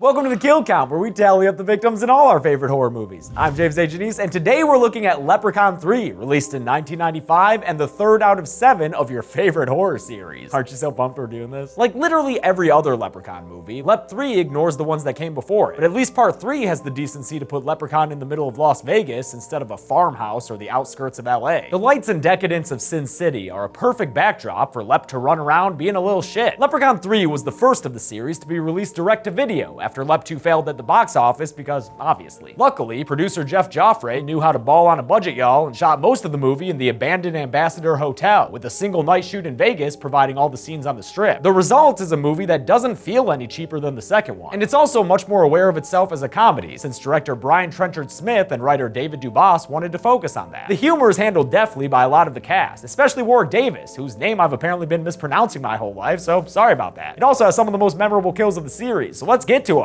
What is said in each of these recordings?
Welcome to the Kill Count, where we tally up the victims in all our favorite horror movies. I'm James A. Janice, and today we're looking at Leprechaun 3, released in 1995, and the third out of 7 of your favorite horror series. Aren't you so pumped we're doing this? Like literally every other Leprechaun movie, Lep 3 ignores the ones that came before it, but at least part 3 has the decency to put Leprechaun in the middle of Las Vegas instead of a farmhouse or the outskirts of LA. The lights and decadence of Sin City are a perfect backdrop for Lep to run around being a little shit. Leprechaun 3 was the first of the series to be released direct to video after Lep 2 failed at the box office because, obviously. Luckily, producer Jeff Joffre knew how to ball on a budget, y'all, and shot most of the movie in the abandoned Ambassador Hotel, with a single night shoot in Vegas providing all the scenes on the strip. The result is a movie that doesn't feel any cheaper than the second one, and it's also much more aware of itself as a comedy, since director Brian Trenchard-Smith and writer David Dubas wanted to focus on that. The humor is handled deftly by a lot of the cast, especially Warwick Davis, whose name I've apparently been mispronouncing my whole life, so sorry about that. It also has some of the most memorable kills of the series, so let's get to them.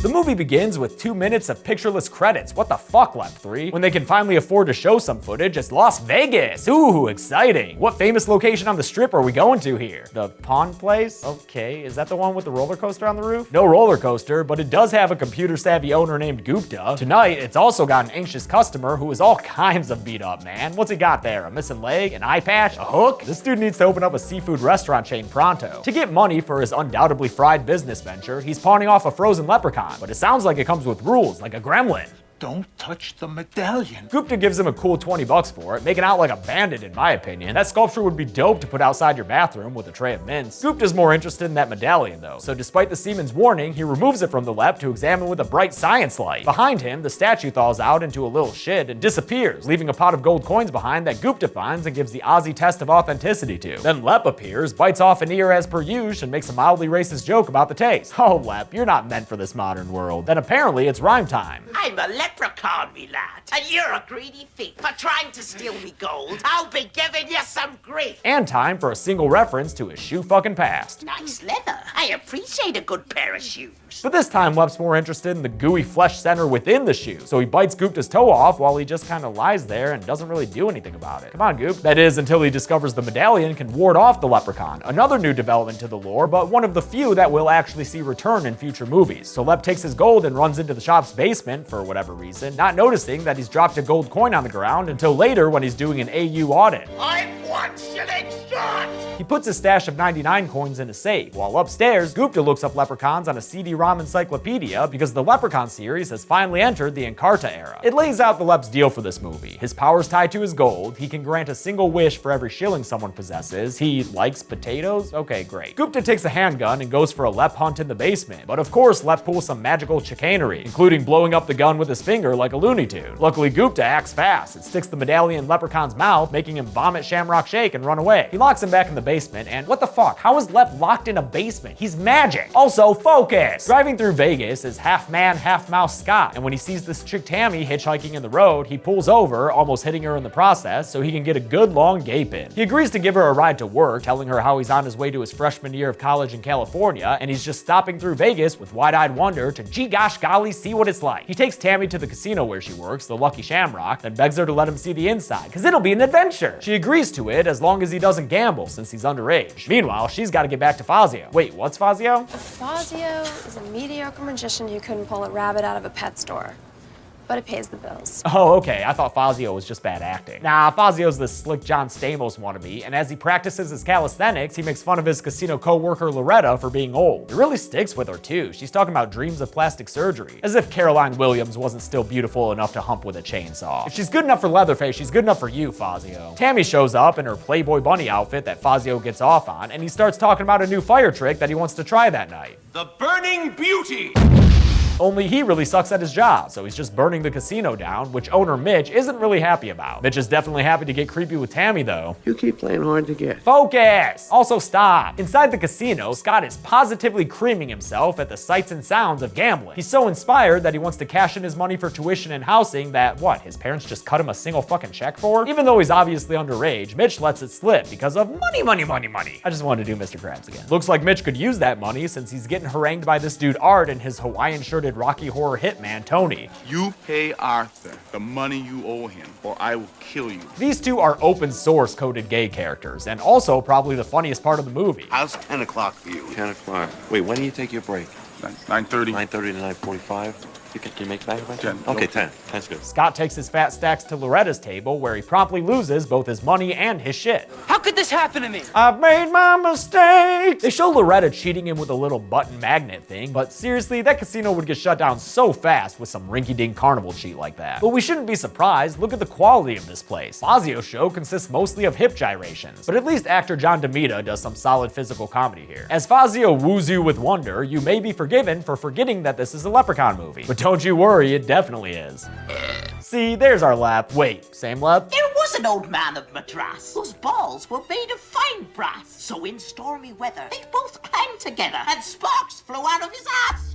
The movie begins with 2 minutes of pictureless credits. What the fuck, Lep 3? When they can finally afford to show some footage, it's Las Vegas. Ooh, exciting. What famous location on the strip are we going to here? The Pawn Place? Okay, is that the one with the roller coaster on the roof? No roller coaster, but it does have a computer-savvy owner named Gupta. Tonight, it's also got an anxious customer who is all kinds of beat up, man. What's he got there? A missing leg? An eye patch? A hook? This dude needs to open up a seafood restaurant chain pronto. To get money for his undoubtedly fried business venture, he's pawning off a frozen leprechaun. But it sounds like it comes with rules, like a gremlin. Don't touch the medallion. Gupta gives him a cool 20 bucks for it, making out like a bandit in my opinion. That sculpture would be dope to put outside your bathroom with a tray of mints. Gupta's more interested in that medallion though, so despite the seaman's warning, he removes it from the Lep to examine with a bright science light. Behind him, the statue thaws out into a little shit and disappears, leaving a pot of gold coins behind that Gupta finds and gives the Aussie test of authenticity to. Then Lep appears, bites off an ear as per usual, and makes a mildly racist joke about the taste. Oh Lep, you're not meant for this modern world. Then apparently it's rhyme time. I'm a leprechaun, me lad, and you're a greedy thief for trying to steal me gold. I'll be giving you some grief. And time for a single reference to his shoe fucking past. Nice leather. I appreciate a good pair of shoes. But this time, Lep's more interested in the gooey flesh center within the shoe, so he bites Gupta's toe off while he just kind of lies there and doesn't really do anything about it. Come on, Goop. That is, until he discovers the medallion can ward off the leprechaun, another new development to the lore, but one of the few that we'll actually see return in future movies. So Lep takes his gold and runs into the shop's basement for whatever reason, not noticing that he's dropped a gold coin on the ground until later when he's doing an AU audit. I'm 1 shilling short. He puts his stash of 99 coins in a safe, while upstairs, Gupta looks up leprechauns on a CD-ROM encyclopedia because the Leprechaun series has finally entered the Encarta era. It lays out the Lep's deal for this movie. His power's tied to his gold, he can grant a single wish for every shilling someone possesses, he likes potatoes? Okay, great. Gupta takes a handgun and goes for a Lep hunt in the basement, but of course Lep pulls some magical chicanery, including blowing up the gun with his finger like a Looney Tune. Luckily, Gupta acts fast and sticks the medallion in Leprechaun's mouth, making him vomit Shamrock Shake and run away. He locks him back in the basement, and what the fuck? How is Lep locked in a basement? He's magic! Also, focus! Driving through Vegas is half man, half mouse Scott, and when he sees this chick Tammy hitchhiking in the road, he pulls over, almost hitting her in the process, so he can get a good long gape in. He agrees to give her a ride to work, telling her how he's on his way to his freshman year of college in California, and he's just stopping through Vegas with wide-eyed wonder to gee gosh golly see what it's like. He takes Tammy to the casino where she works, the Lucky Shamrock, then begs her to let him see the inside, cause it'll be an adventure. She agrees to it as long as he doesn't gamble since he's underage. Meanwhile, she's gotta get back to Fazio. Wait, what's Fazio? Fazio is a mediocre magician who couldn't pull a rabbit out of a pet store, but it pays the bills. Oh, okay, I thought Fazio was just bad acting. Nah, Fazio's this slick John Stamos wannabe, and as he practices his calisthenics, he makes fun of his casino co-worker Loretta for being old. It really sticks with her too. She's talking about dreams of plastic surgery, as if Caroline Williams wasn't still beautiful enough to hump with a chainsaw. If she's good enough for Leatherface, she's good enough for you, Fazio. Tammy shows up in her Playboy bunny outfit that Fazio gets off on, and he starts talking about a new fire trick that he wants to try that night. The Burning Beauty. Only he really sucks at his job, so he's just burning the casino down, which owner Mitch isn't really happy about. Mitch is definitely happy to get creepy with Tammy though. You keep playing hard to get. Focus! Also stop. Inside the casino, Scott is positively creaming himself at the sights and sounds of gambling. He's so inspired that he wants to cash in his money for tuition and housing that, what, his parents just cut him a single fucking check for? Even though he's obviously underage, Mitch lets it slip because of money, money, money, money. I just wanted to do Mr. Krabs again. Looks like Mitch could use that money since he's getting harangued by this dude Art in his Hawaiian shirt spirited Rocky Horror hitman, Tony. You pay Arthur the money you owe him, or I will kill you. These two are open source coded gay characters, and also probably the funniest part of the movie. How's 10 o'clock for you? 10 o'clock. Wait, when do you take your break? 9:30. 9:30 to 9:45. Can you make that? 10. Okay, 10. 10's good. Scott takes his fat stacks to Loretta's table, where he promptly loses both his money and his shit. How could this happen to me? I've made my mistake! They show Loretta cheating him with a little button magnet thing, but seriously, that casino would get shut down so fast with some rinky-dink carnival cheat like that. But we shouldn't be surprised, look at the quality of this place. Fazio's show consists mostly of hip gyrations, but at least actor John DeMita does some solid physical comedy here. As Fazio woos you with wonder, you may be forgiven for forgetting that this is a Leprechaun movie. But don't you worry, it definitely is. See, there's our lap. Wait, same lap? There was an old man of Madras whose balls were made of fine brass. So in stormy weather, they both clanged together and sparks flew out of his ass.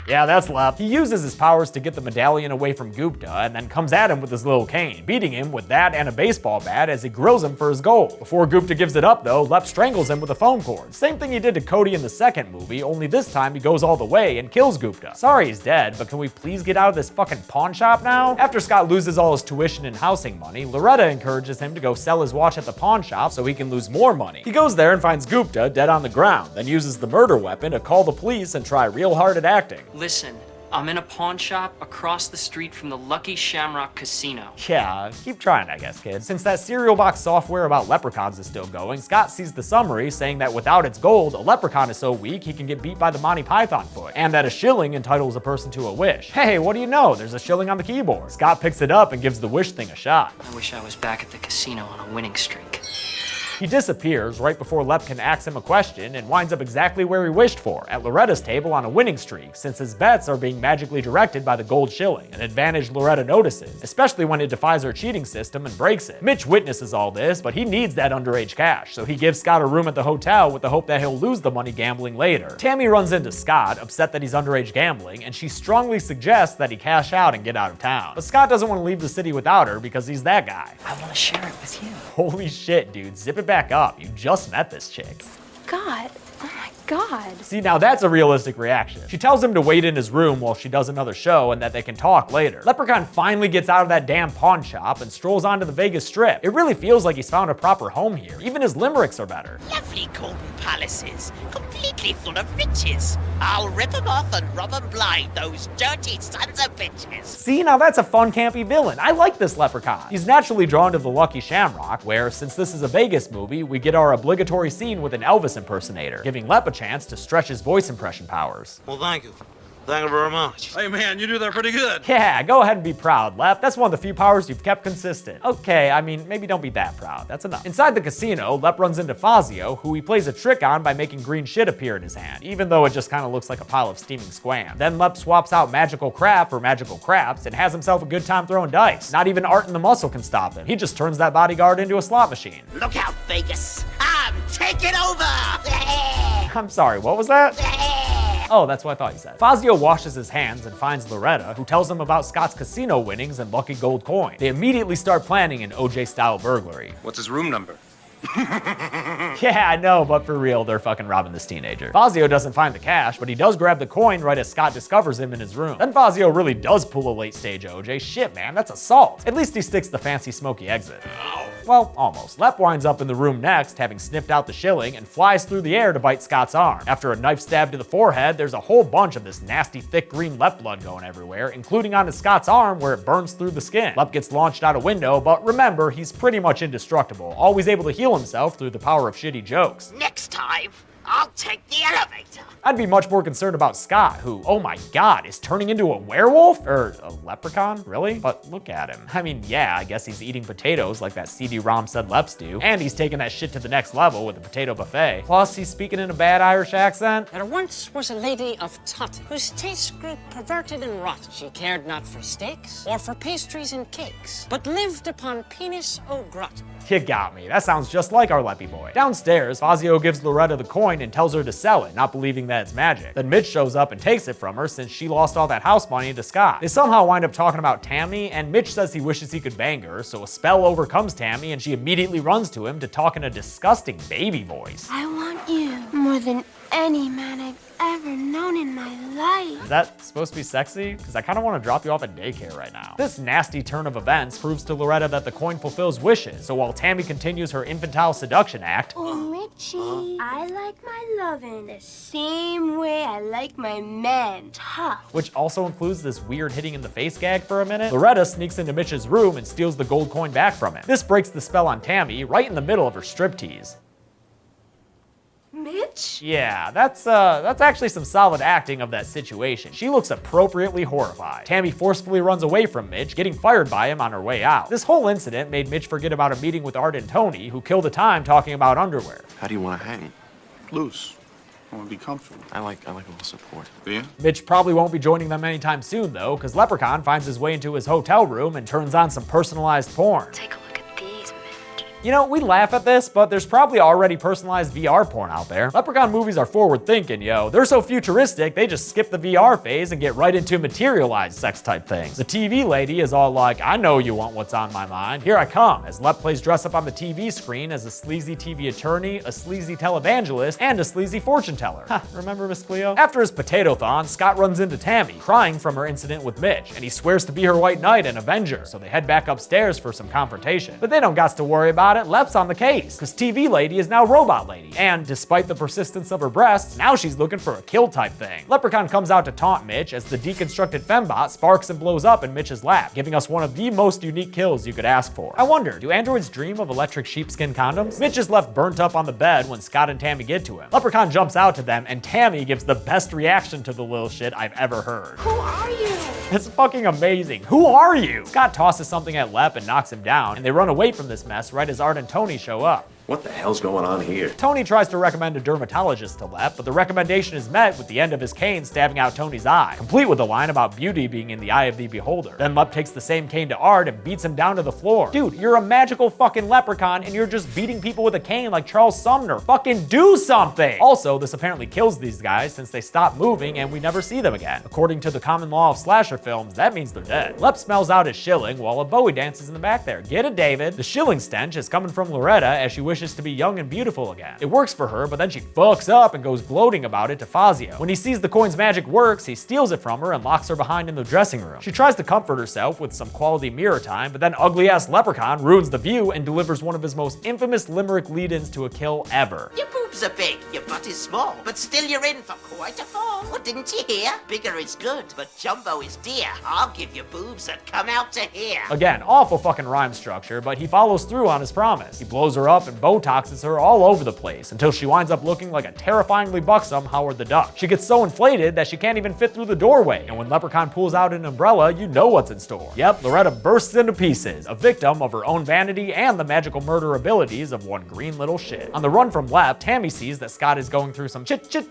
Yeah, that's Lep. He uses his powers to get the medallion away from Gupta and then comes at him with his little cane, beating him with that and a baseball bat as he grills him for his gold. Before Gupta gives it up though, Lep strangles him with a phone cord. Same thing he did to Cody in the second movie, only this time he goes all the way and kills Gupta. Sorry he's dead, but can we please get out of this fucking pawn shop now? After Scott loses all his tuition and housing money, Loretta encourages him to go sell his watch at the pawn shop so he can lose more money. He goes there and finds Gupta dead on the ground, then uses the murder weapon to call the police and try real hard at acting. Listen, I'm in a pawn shop across the street from the Lucky Shamrock Casino. Yeah, keep trying, I guess, kid. Since that cereal box software about leprechauns is still going, Scott sees the summary saying that without its gold, a leprechaun is so weak he can get beat by the Monty Python foot, and that a shilling entitles a person to a wish. Hey, what do you know? There's a shilling on the keyboard. Scott picks it up and gives the wish thing a shot. I wish I was back at the casino on a winning streak. He disappears right before Lep can ask him a question and winds up exactly where he wished for, at Loretta's table on a winning streak, since his bets are being magically directed by the gold shilling, an advantage Loretta notices, especially when it defies her cheating system and breaks it. Mitch witnesses all this, but he needs that underage cash, so he gives Scott a room at the hotel with the hope that he'll lose the money gambling later. Tammy runs into Scott, upset that he's underage gambling, and she strongly suggests that he cash out and get out of town. But Scott doesn't want to leave the city without her because he's that guy. I want to share it with you. Holy shit, dude, zip it back up. You just met this chick. God, oh my God. See, now that's a realistic reaction. She tells him to wait in his room while she does another show and that they can talk later. Leprechaun finally gets out of that damn pawn shop and strolls onto the Vegas Strip. It really feels like he's found a proper home here. Even his limericks are better. Lovely golden palaces, completely full of riches. I'll rip them off and rob them blind, those dirty sons of bitches. See, now that's a fun, campy villain. I like this Leprechaun. He's naturally drawn to the Lucky Shamrock, where, since this is a Vegas movie, we get our obligatory scene with an Elvis impersonator, giving Lep a chance to stretch his voice impression powers. Well, thank you. Thank you very much. Hey, man, you do that pretty good. Yeah, go ahead and be proud, Lep. That's one of the few powers you've kept consistent. Okay, I mean, maybe don't be that proud. That's enough. Inside the casino, Lep runs into Fazio, who he plays a trick on by making green shit appear in his hand, even though it just kind of looks like a pile of steaming squam. Then Lep swaps out magical crap for magical craps and has himself a good time throwing dice. Not even Art in the Muscle can stop him. He just turns that bodyguard into a slot machine. Look out, Vegas. I'm taking over. I'm sorry, what was that? Oh, that's what I thought you said. Fazio washes his hands and finds Loretta, who tells him about Scott's casino winnings and lucky gold coin. They immediately start planning an OJ-style burglary. What's his room number? Yeah, I know, but for real, they're fucking robbing this teenager. Fazio doesn't find the cash, but he does grab the coin right as Scott discovers him in his room. Then Fazio really does pull a late-stage OJ. Shit, man, that's assault. At least he sticks the fancy smoky exit. Well, almost. Lep winds up in the room next, having sniffed out the shilling, and flies through the air to bite Scott's arm. After a knife stab to the forehead, there's a whole bunch of this nasty, thick green Lep blood going everywhere, including onto Scott's arm where it burns through the skin. Lep gets launched out a window, but remember, he's pretty much indestructible, always able to heal himself through the power of shitty jokes. Next time, I'll take the elevator. I'd be much more concerned about Scott, who, oh my god, is turning into a werewolf? Or a leprechaun, really? But look at him. I mean, yeah, I guess he's eating potatoes like that CD-ROM said Leps do, and he's taking that shit to the next level with the potato buffet. Plus, he's speaking in a bad Irish accent. There once was a lady of Tut, whose tastes grew perverted and rot. She cared not for steaks, or for pastries and cakes, but lived upon penis au gratin. You got me. That sounds just like our Leppy boy. Downstairs, Fazio gives Loretta the coin and tells her to sell it, not believing that it's magic. Then Mitch shows up and takes it from her since she lost all that house money to Scott. They somehow wind up talking about Tammy, and Mitch says he wishes he could bang her, so a spell overcomes Tammy and she immediately runs to him to talk in a disgusting baby voice. I want you more than any man I've ever known in my life. Is that supposed to be sexy? Because I kind of want to drop you off at daycare right now. This nasty turn of events proves to Loretta that the coin fulfills wishes, so while Tammy continues her infantile seduction act, Oh, Richie, I like my lovin' the same way I like my men, tough. which also includes this weird hitting in the face gag for a minute, Loretta sneaks into Mitch's room and steals the gold coin back from him. This breaks the spell on Tammy right in the middle of her striptease. Mitch? Yeah, that's actually some solid acting of that situation. She looks appropriately horrified. Tammy forcefully runs away from Mitch, getting fired by him on her way out. This whole incident made Mitch forget about a meeting with Art and Tony, who killed the time talking about underwear. How do you want to hang? Loose. I want to be comfortable. I like a little support. Do you? Mitch probably won't be joining them anytime soon though, because Leprechaun finds his way into his hotel room and turns on some personalized porn. Take a look at these, Mitch. You know, we laugh at this, but there's probably already personalized VR porn out there. Leprechaun movies are forward thinking, yo. They're so futuristic, they just skip the VR phase and get right into materialized sex type things. The TV lady is all like, I know you want what's on my mind. Here I come, as Lep plays dress up on the TV screen as a sleazy TV attorney, a sleazy televangelist, and a sleazy fortune teller. Ha, remember Miss Cleo? After his potato-thon, Scott runs into Tammy, crying from her incident with Mitch, and he swears to be her white knight and avenger, so they head back upstairs for some confrontation. But they don't got to worry about it, Lep's on the case, because TV lady is now robot lady, and despite the persistence of her breasts, now she's looking for a kill type thing. Leprechaun comes out to taunt Mitch as the deconstructed fembot sparks and blows up in Mitch's lap, giving us one of the most unique kills you could ask for. I wonder, do androids dream of electric sheepskin condoms? Mitch is left burnt up on the bed when Scott and Tammy get to him. Leprechaun jumps out to them, and Tammy gives the best reaction to the little shit I've ever heard. Who are you? It's fucking amazing. Who are you? Scott tosses something at Lep and knocks him down, and they run away from this mess right as Art and Tony show up. What the hell's going on here? Tony tries to recommend a dermatologist to Lep, but the recommendation is met with the end of his cane stabbing out Tony's eye, complete with a line about beauty being in the eye of the beholder. Then Lep takes the same cane to Art and beats him down to the floor. Dude, you're a magical fucking leprechaun and you're just beating people with a cane like Charles Sumner. Fucking do something! Also, this apparently kills these guys since they stop moving and we never see them again. According to the common law of slasher films, that means they're dead. Lep smells out his shilling while a Bowie dances in the back there. Get it, David? The shilling stench is coming from Loretta as she wishes to be young and beautiful again. It works for her, but then she fucks up and goes gloating about it to Fazio. When he sees the coin's magic works, he steals it from her and locks her behind in the dressing room. She tries to comfort herself with some quality mirror time, but then ugly-ass Leprechaun ruins the view and delivers one of his most infamous limerick lead-ins to a kill ever. Your boobs are big, your butt is small, but still you're in for quite a fall. Well, didn't you hear? Bigger is good, but jumbo is dear. I'll give you boobs that come out to here. Again, awful fucking rhyme structure, but he follows through on his promise. He blows her up and Botoxes her all over the place until she winds up looking like a terrifyingly buxom Howard the Duck. She gets so inflated that she can't even fit through the doorway, and when Leprechaun pulls out an umbrella, you know what's in store. Yep, Loretta bursts into pieces, a victim of her own vanity and the magical murder abilities of one green little shit. On the run from Lep, Tammy sees that Scott is going through some changes,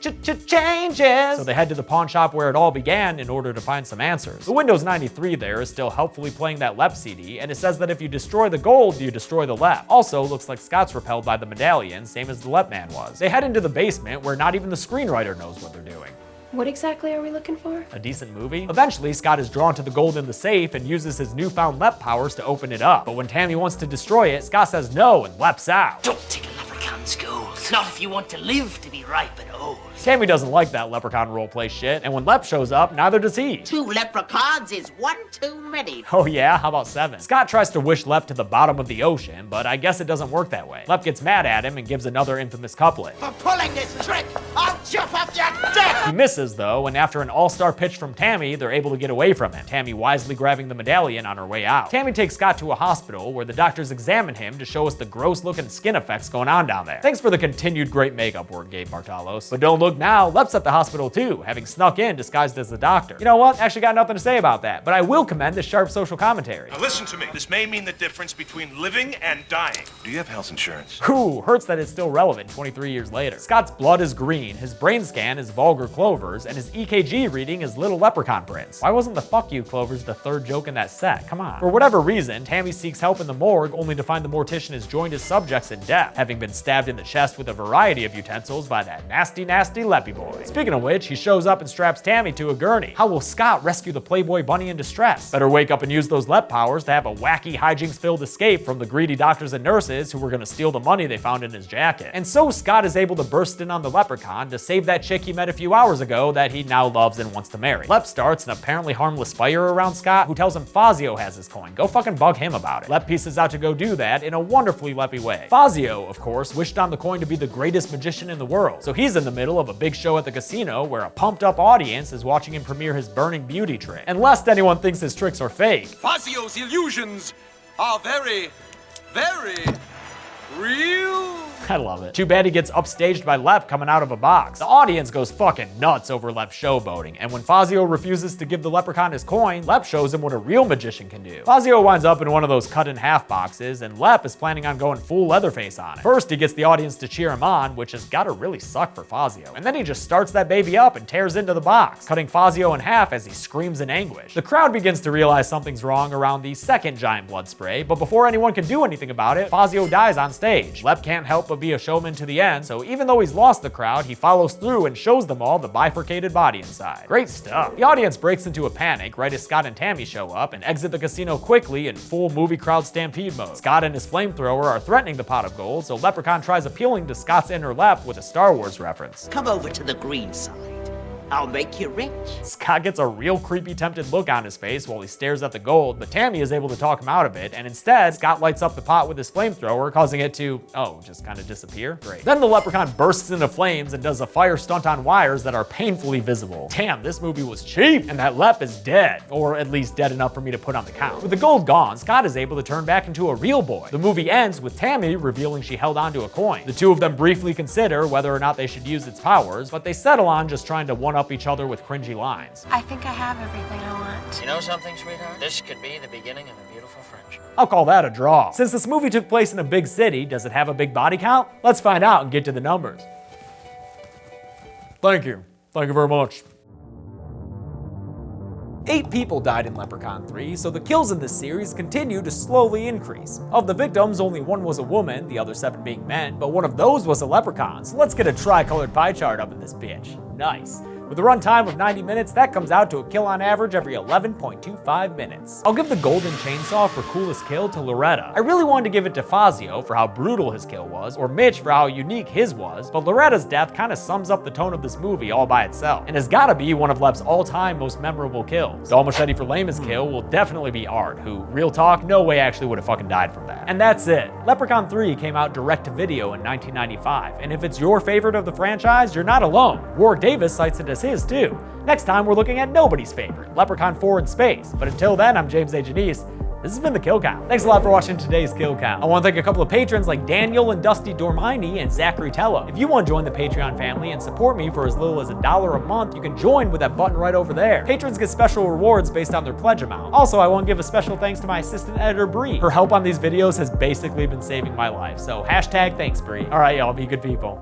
so they head to the pawn shop where it all began in order to find some answers. The Windows 93 there is still helpfully playing that Lep CD, and it says that if you destroy the gold, you destroy the Lep. Also, looks like Scott's repelled by the medallion, same as the Lep Man was. They head into the basement where not even the screenwriter knows what they're doing. What exactly are we looking for? A decent movie? Eventually, Scott is drawn to the gold in the safe and uses his newfound Lep powers to open it up. But when Tammy wants to destroy it, Scott says no and leaps out. Don't take a leprechaun's gold. Not if you want to live to be ripe and old. Tammy doesn't like that Leprechaun roleplay shit, and when Lep shows up, neither does he. 2 leprechauns is one too many. Oh yeah? How about 7? Scott tries to wish Lep to the bottom of the ocean, but I guess it doesn't work that way. Lep gets mad at him and gives another infamous couplet. For pulling this trick, I'll jump off your dick! He misses though, and after an all-star pitch from Tammy, they're able to get away from him, Tammy wisely grabbing the medallion on her way out. Tammy takes Scott to a hospital where the doctors examine him to show us the gross-looking skin effects going on down there. Thanks for the continued great makeup work, Gabe Bartalos. But don't look now, Lep's at the hospital too, having snuck in disguised as the doctor. You know what? Actually got nothing to say about that, but I will commend the sharp social commentary. Now listen to me. This may mean the difference between living and dying. Do you have health insurance? Ooh, hurts that it's still relevant 23 years later. Scott's blood is green, his brain scan is vulgar Clover's, and his EKG reading is little leprechaun prints. Why wasn't the fuck you Clover's the third joke in that set? Come on. For whatever reason, Tammy seeks help in the morgue only to find the mortician has joined his subjects in death, having been stabbed in the chest with with a variety of utensils by that nasty Leppy boy. Speaking of which, he shows up and straps Tammy to a gurney. How will Scott rescue the Playboy bunny in distress? Better wake up and use those Lep powers to have a wacky hijinks-filled escape from the greedy doctors and nurses who were gonna steal the money they found in his jacket. And so Scott is able to burst in on the Leprechaun to save that chick he met a few hours ago that he now loves and wants to marry. Lep starts an apparently harmless fire around Scott, who tells him Fazio has his coin. Go fucking bug him about it. Lep pieces out to go do that in a wonderfully Leppy way. Fazio, of course, wished on the coin to be the greatest magician in the world, so he's in the middle of a big show at the casino where a pumped up audience is watching him premiere his burning beauty trick. And lest anyone thinks his tricks are fake, Fazio's illusions are very real. I love it. Too bad he gets upstaged by Lep coming out of a box. The audience goes fucking nuts over Lep showboating, and when Fazio refuses to give the Leprechaun his coin, Lep shows him what a real magician can do. Fazio winds up in one of those cut-in-half boxes, and Lep is planning on going full Leatherface on it. First, he gets the audience to cheer him on, which has gotta really suck for Fazio, and then he just starts that baby up and tears into the box, cutting Fazio in half as he screams in anguish. The crowd begins to realize something's wrong around the second giant blood spray, but before anyone can do anything about it, Fazio dies on stage. Lep can't help but be a showman to the end, so even though he's lost the crowd, he follows through and shows them all the bifurcated body inside. Great stuff. The audience breaks into a panic right as Scott and Tammy show up and exit the casino quickly in full movie crowd stampede mode. Scott and his flamethrower are threatening the pot of gold, so Leprechaun tries appealing to Scott's inner Lep with a Star Wars reference. Come over to the green side. I'll make you rich. Scott gets a real creepy tempted look on his face while he stares at the gold, but Tammy is able to talk him out of it, and instead, Scott lights up the pot with his flamethrower, causing it to, just kind of disappear. Great. Then the Leprechaun bursts into flames and does a fire stunt on wires that are painfully visible. Damn, this movie was cheap! And that Lep is dead, or at least dead enough for me to put on the count. With the gold gone, Scott is able to turn back into a real boy. The movie ends with Tammy revealing she held onto a coin. The two of them briefly consider whether or not they should use its powers, but they settle on just trying to one-up each other with cringy lines. I think I have everything I want. You know something, sweetheart? This could be the beginning of a beautiful friendship. I'll call that a draw. Since this movie took place in a big city, does it have a big body count? Let's find out and get to the numbers. Thank you. Thank you very much. 8 people died in Leprechaun 3, so the kills in this series continue to slowly increase. Of the victims, only 1 was a woman, the other 7 being men, but one of those was a leprechaun, so let's get a tri-colored pie chart up in this bitch. Nice. With a runtime of 90 minutes, that comes out to a kill on average every 11.25 minutes. I'll give the golden chainsaw for coolest kill to Loretta. I really wanted to give it to Fazio for how brutal his kill was, or Mitch for how unique his was, but Loretta's death kind of sums up the tone of this movie all by itself, and has gotta be one of Lep's all-time most memorable kills. Dol Machete for Lama's kill will definitely be Art, who, real talk, no way actually would have fucking died from that. And that's it. Leprechaun 3 came out direct to video in 1995, and if it's your favorite of the franchise, you're not alone. Warwick Davis cites it as his too. Next time we're looking at nobody's favorite, Leprechaun 4 in space. But until then, I'm James A. Janice. This has been the Kill Count. Thanks a lot for watching today's Kill Count. I want to thank a couple of patrons like Daniel and Dusty Dormini and Zachary Tello. If you want to join the Patreon family and support me for as little as $1 a month, you can join with that button right over there. Patrons get special rewards based on their pledge amount. Also, I want to give a special thanks to my assistant editor, Bree. Her help on these videos has basically been saving my life, so hashtag thanks, Bree. All right, y'all, be good people.